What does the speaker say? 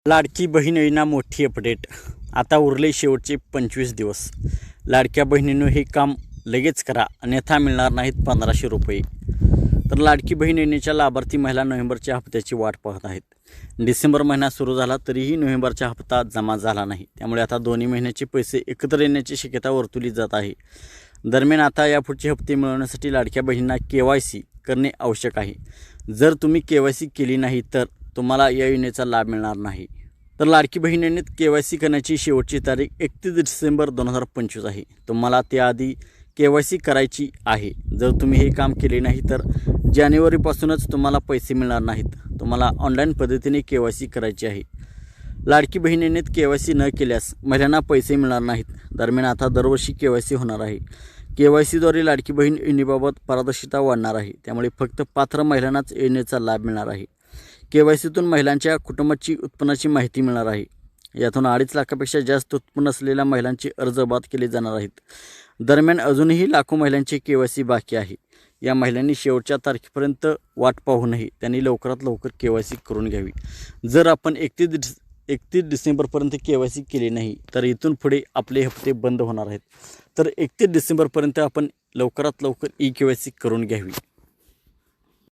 लाडकी बहीण योजना मोठी अपडेट. आता उरले शेवटचे 25 दिवस. लाडक्या बहिणींनो हे काम लगेच करा, अन्यथा मिळणार नाहीत 1500 रुपये. तर लाडकी बहीण योजनेच्या लाभार्थी महिला नोव्हेंबरच्या हप्त्याची वाट पाहत आहेत. डिसेंबर महिना सुरू झाला तरीही नोव्हेंबरचा हप्ता जमा झाला नाही. त्यामुळे आता दोन्ही महिन्याचे पैसे एकत्र येण्याची शक्यता वर्तवली जात आहे. दरम्यान आता यापुढचे हप्ते मिळवण्यासाठी लाडक्या बहिणींना KYC करणे आवश्यक आहे. जर तुम्ही KYC केली नाही तर तुम्हाला या योजनेचा लाभ मिळणार नाही. तर लाडकी बहीण योजनेत KYC करण्याची शेवटची तारीख 31 डिसेंबर 2025 आहे. तुम्हाला त्याआधी KYC करायची आहे. जर तुम्ही हे काम केले नाही तर जानेवारीपासूनच तुम्हाला पैसे मिळणार नाहीत. तुम्हाला ऑनलाईन पद्धतीने KYC करायची आहे. लाडकी बहीण योजनेत KYC न केल्यास महिलांना पैसे मिळणार नाहीत. दरम्यान आता दरवर्षी KYC होणार आहे. KYCद्वारे लाडकी बहीण योजनेबाबत पारदर्शकता वाढणार आहे. त्यामुळे फक्त पात्र महिलांनाच योजनेचा लाभ मिळणार आहे. KYCतून महिलांच्या कुटुंबाची उत्पन्नाची माहिती मिळणार आहे. यातून 2.5 लाखापेक्षा जास्त उत्पन्न असलेल्या महिलांचे अर्ज बाद केले जाणार आहेत. दरम्यान अजूनही लाखो महिलांचे KYC बाकी आहे. या महिलांनी शेवटच्या तारखेपर्यंत वाट पाहू नये. त्यांनी लवकरात लवकर KYC करून घ्यावी. जर आपण 31 डिसेंबरपर्यंत KYC केले नाही तर इथून पुढे आपले हप्ते बंद होणार आहेत. तर 31 डिसेंबरपर्यंत आपण लवकरात लवकर KYC करून घ्यावी.